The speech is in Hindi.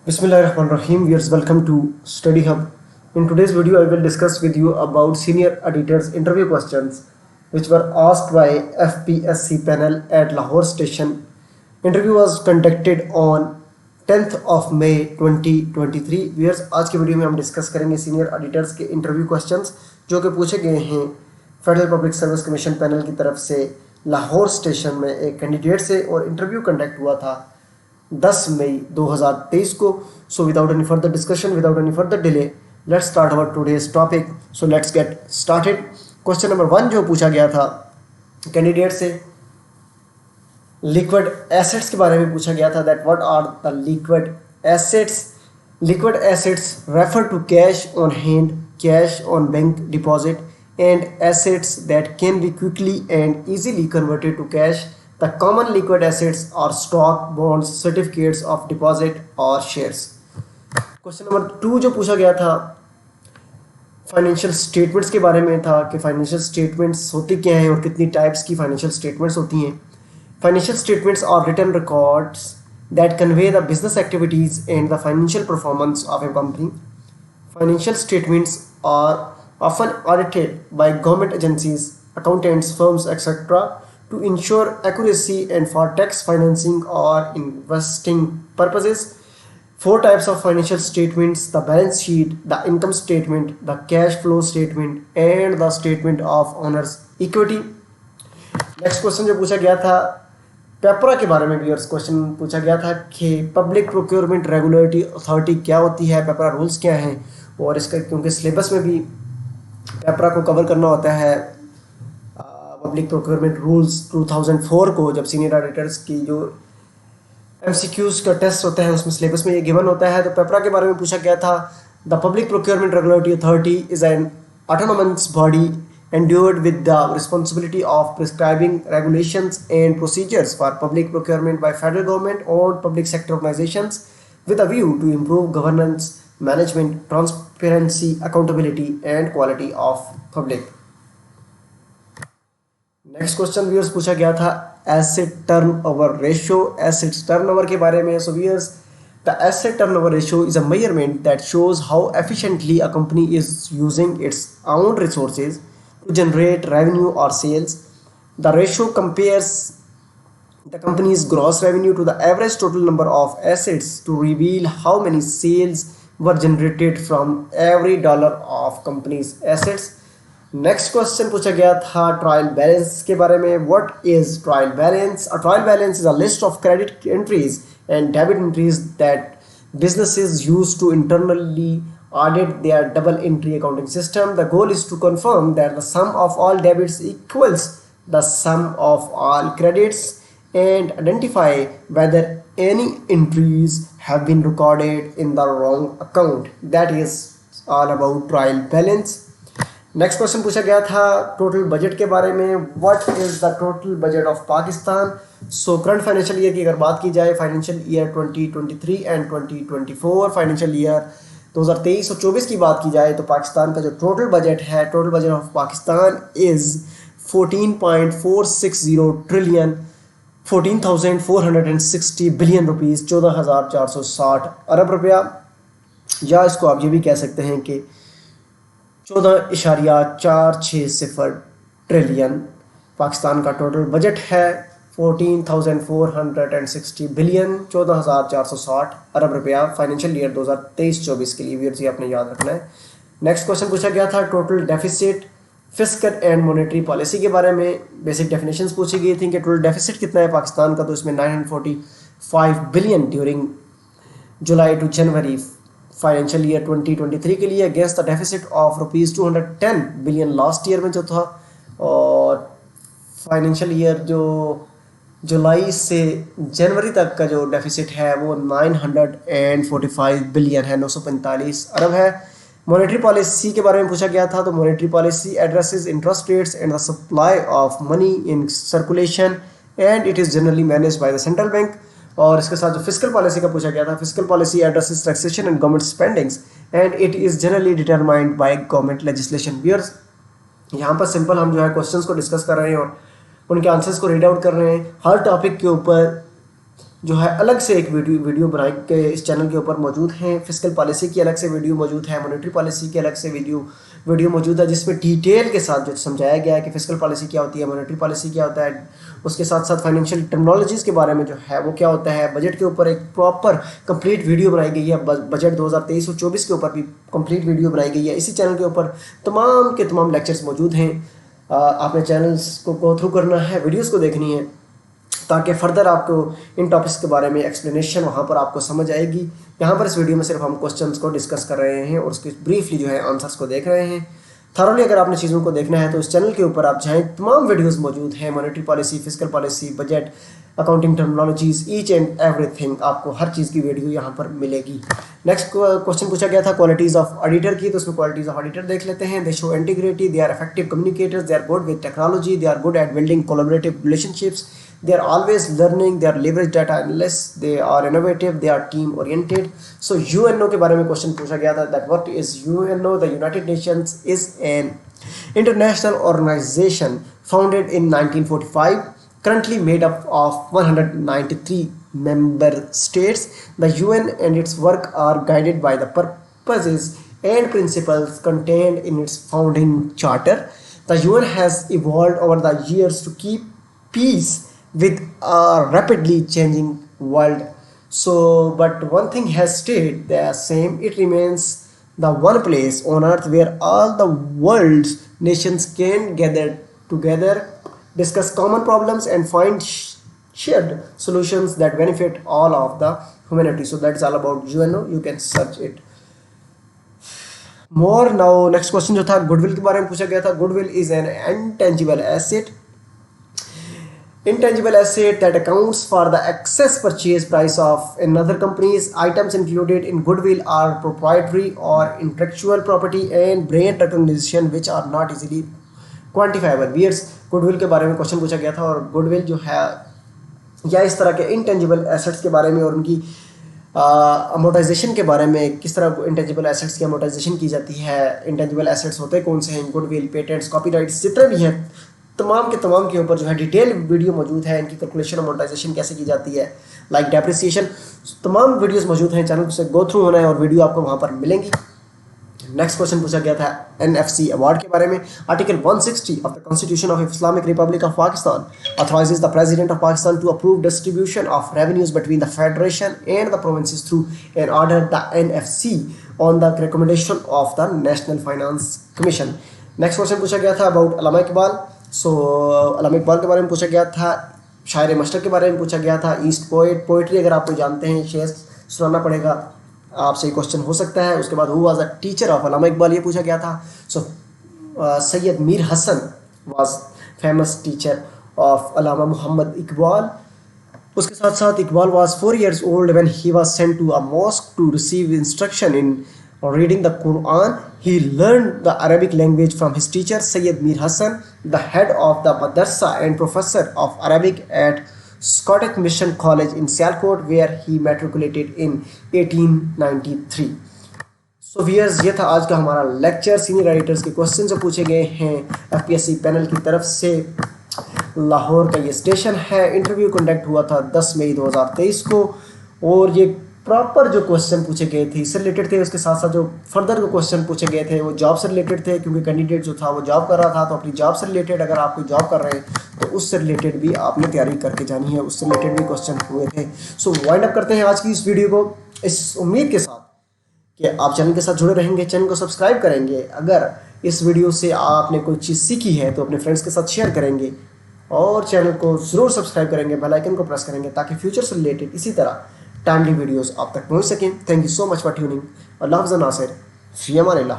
Bismillahirrahmanirrahim. Viewers, welcome to Study Hub. In today's video, I will discuss with you about senior editors interview questions which were asked by FPSC panel at Lahore station. Interview was conducted on 10th of May 2023. Viewers, आज की वीडियो में हम डिस्कस करेंगे सीनियर एडिटर्स के इंटरव्यू क्वेश्चंस जो कि पूछे गए हैं federal public service commission panel की तरफ से लाहौर स्टेशन में एक कैंडिडेट से, और इंटरव्यू कंडक्ट हुआ था 10 मई 2023 को. So without any further discussion, without any further delay, let's start our today's topic. So let's get started. Question number 1 जो पूछा गया था कैंडिडेट से, लिक्विड एसेट्स के बारे में पूछा गया था. That what are the liquid assets. Liquid assets refer to cash on hand, cash on bank deposit, and assets that can be quickly and easily converted to cash. The common liquid assets are stock, bonds, certificates of deposit or shares. Question number 2 जो पूछा गया था फाइनेंशियल स्टेटमेंट्स के बारे में था कि फाइनेंशियल स्टेटमेंट्स होती क्या हैं और कितनी टाइप्स की फाइनेंशियल स्टेटमेंट्स होती हैं. Financial statements are written records that convey the business activities and the financial performance of a company. Financial statements are often audited by government agencies, accountants, firms, etc. to ensure accuracy and for tax financing or investing purposes. 4 types of financial statements: the balance sheet, the income statement, the cash flow statement, and the statement of owner's equity. Next question जो पूछा गया था पेपरा के बारे में भी, और क्वेश्चन पूछा गया था कि पब्लिक प्रोक्योरमेंट रेगुलेटरी अथॉरिटी क्या होती है, पेपरा रूल्स क्या हैं, और इसका क्योंकि सिलेबस में भी पेपरा को कवर करना होता है पब्लिक प्रोक्योरमेंट रूल्स 2004 को, जब सीनियर एडिटर्स की जो एमसीक्यूज का टेस्ट होता है उसमें सिलेबस में ये गिवन होता है. तो पेपरा के बारे में पूछा गया था. The public procurement regulatory authority is an autonomous body endued with the responsibility of prescribing regulations and procedures for public procurement by federal government or public sector organizations with a view to improve governance, management, transparency, accountability and quality of public. Next question viewers पूछा गया था asset turnover ratio. Asset turnover के बारे में. So viewers, the asset turnover ratio is a measurement that shows how efficiently a company is using its own resources to generate revenue or sales. The ratio compares the company's gross revenue to the average total number of assets to reveal how many sales were generated from every dollar of company's assets. Next question पूछा गया था ट्रायल बैलेंस के बारे में. What is trial balance? A trial balance is a list of credit entries and debit entries that businesses use to internally audit their double entry accounting system. The goal is to confirm that the sum of all debits equals the sum of all credits and identify whether any entries have been recorded in the wrong account. That is all about trial balance. Next question पूछा गया था टोटल बजट के बारे में. What is the total budget of Pakistan? So current financial year की अगर बात की जाए, financial year 2023 and 2024, financial year 2023 और 24 की बात की जाए तो पाकिस्तान का जो टोटल बजट है, total budget of Pakistan is 14.460 trillion 14,460 billion rupees, 14,460 अरब रुपया, या इसको आप ये भी कह सकते हैं कि 14.460 ट्रिलियन पाकिस्तान का टोटल बजट है. 14,460 बिलियन 14,460 अरब रुपया फाइनेंशियल ईयर 2023-24 के लिए. व्यूअर्स, ये आपने याद रखना है. नेक्स्ट क्वेश्चन पूछा गया था total deficit, fiscal and monetary policy के बारे में. बेसिक डेफिनेशंस पूछी गई थी कि टोटल डेफिसिट कितना है पाकिस्तान का, तो इसमें 945 billion during July to January financial year 2023 के लिए, against the deficit of rupees 210 billion last year में जो था. और फाइनेंशियल ईयर जो जुलाई से जनवरी तक का जो डेफिसिट है वो 945 बिलियन है, 945 अरब है. मॉनेटरी पॉलिसी के बारे में पूछा गया था. तो monetary policy addresses interest rates and the supply of money in circulation and it is generally managed by the central bank. और इसके साथ जो फिस्कल पॉलिसी का पूछा गया था, fiscal policy addresses taxation and government spendings and it is generally determined by government legislation. Viewers, यहाँ पर सिंपल हम जो है क्वेश्चंस को डिस्कस कर रहे हैं और उनके आंसर्स को रीड आउट कर रहे हैं. हर टॉपिक के ऊपर जो है अलग से एक वीडियो बनाए के इस चैनल के ऊपर मौजूद हैं। फिस्कल पॉलिसी की अलग से वीडियो मौजूद है, मॉनेटरी पॉलिसी की अलग से वीडियो मौजूद है, जिसमें डिटेल के साथ जो समझाया गया है कि फिस्कल पॉलिसी क्या होती है, मॉनेटरी पॉलिसी क्या होता है, उसके साथ साथ फाइनेंशियल टेक्नोलॉजीज़ के बारे में जो है वो क्या होता है। बजट के ऊपर एक प्रॉपर कंप्लीट वीडियो बनाई गई है, बजट 2023 और 24 के ऊपर भी कंप्लीट वीडियो बनाई गई है। इसी चैनल के ऊपर तमाम के तमाम लेक्चर्स मौजूद हैं। आपने चैनल्स को गो थ्रू करना है, वीडियोज़ को देखनी है, ताकि फ़र्दर आपको इन टॉपिक्स के बारे में एक्सप्लेनेशन वहाँ पर आपको समझ आएगी। यहाँ पर इस वीडियो में सिर्फ हम क्वेश्चंस को डिस्कस कर रहे हैं और उसके ब्रीफली जो है आंसर्स को देख रहे हैं। थॉरली अगर आपने चीज़ों को देखना है तो इस चैनल के ऊपर आप जाएँ, तमाम वीडियोस मौजूद हैं, monetary policy, fiscal policy, budget, accounting terminologies, each and everything, आपको हर चीज़ की वीडियो यहाँ पर मिलेगी। नेक्स्ट क्वेश्चन पूछा गया था क्वालिटीज़ ऑफ ऑडिटर की, तो उसमें क्वालिटीज़ ऑफ ऑडिटर देख लेते हैं। They show integrity, they are effective communicators, they are good with technology, they are good at building collaborative relationships, they are always learning, they are leverage data analysts, they are innovative, they are team oriented. So UNO के बारे में क्वेश्चन पूछा गया था, that what is UNO? The United Nations is an international organization founded in 1945, currently made up of 193 member states. The UN and its work are guided by the purposes and principles contained in its founding charter. The UN has evolved over the years to keep peace with a rapidly changing world. So but one thing has stayed the same, it remains the one place on earth where all the world's nations can gather together, discuss common problems and find shared solutions that benefit all of the humanity. So that's all about UNO, you can search it more. Now next question जो था गुडविल के बारे में पूछा गया था। Goodwill is an intangible asset, intangible asset that accounts for the excess purchase price of another company's. Items included in goodwill are proprietary or intellectual property and brand recognition which are not easily quantifiable. Beers goodwill के बारे में क्वेश्चन पूछा गया था, और goodwill जो है या इस तरह के intangible assets के बारे में और उनकी अमोटाइजेशन के बारे में, किस तरह इंटेंजिबल एसेट्स की अमोटाइजेशन की जाती है, इंटेंजिबल एसेट्स होते कौन से हैं, गुडविल, पेटेंट्स, कॉपीराइट्स, जितने भी हैं तमाम के ऊपर जो है डिटेल वीडियो मौजूद है। इनकी कैलकुलेशन अमोर्टाइजेशन कैसे की जाती है, लाइक डेप्रिसिएशन, तमाम वीडियोस मौजूद हैं, चैनल से गो थ्रू होना है और वीडियो आपको वहाँ पर मिलेंगी। नेक्स्ट क्वेश्चन पूछा गया था NFC अवार्ड के बारे में। Article 160 of the constitution of Islamic Republic of Pakistan authorises the president of Pakistan to approve distribution of revenues between the federation and the provinces through an order the NFC on the recommendation of the National Finance Commission. Next question पूछा गया था अबाउट अल्लामा इकबाल। सो अल्लामा इकबाल के बारे में पूछा गया था, शायर मशरक के बारे में पूछा गया था, ईस्ट पोइट्री अगर आप कोई जानते हैं, शेर सुनाना पड़ेगा, आपसे ये क्वेश्चन हो सकता है। उसके बाद who was a teacher of Allama Iqbal, ये पूछा गया था। So Syed Mir Hasan was famous teacher of Allama Muhammad Iqbal. उसके साथ साथ Iqbal was 4 years old when he was sent to a mosque to receive instruction in reading the Quran. He learned the Arabic language from his teacher Sayyid Mir Hassan, the head of the madrasa and professor of Arabic at Scottish Mission College in Sialkot, where he matriculated in 1893. So viewers, ये था आज का हमारा लेक्चर। सीनियर एडिटर्स के क्वेश्चन जो पूछे गए हैं FPSC पैनल की तरफ से। लाहौर का ये स्टेशन है। इंटरव्यू कंडक्ट हुआ था 10 मई 2023 को, और ये प्रॉपर जो क्वेश्चन पूछे गए थे इससे रिलेटेड थे। उसके साथ साथ जो फर्दर जो क्वेश्चन पूछे गए थे वो जॉब से रिलेटेड थे, क्योंकि कैंडिडेट जो था वो जॉब कर रहा था, तो अपनी जॉब से रिलेटेड अगर आप कोई जॉब कर रहे हैं तो उससे रिलेटेड भी आपने तैयारी करके जानी है, उससे रिलेटेड भी क्वेश्चन हुए थे। सो वाइंड अप करते हैं आज की इस वीडियो को इस उम्मीद के साथ कि आप चैनल के साथ जुड़े रहेंगे, चैनल को सब्सक्राइब करेंगे। अगर इस वीडियो से आपने कोई चीज़ सीखी है तो अपने फ्रेंड्स के साथ शेयर करेंगे, और चैनल को ज़रूर सब्सक्राइब करेंगे, बेल आइकन को प्रेस करेंगे, ताकि फ्यूचर से रिलेटेड इसी तरह टाइमली वीडियोस आप तक पहुंच सकें। Thank you so much for tuning. अल्लाह हाफ़िज़ नासिर, फ़ी अमान अल्लाह।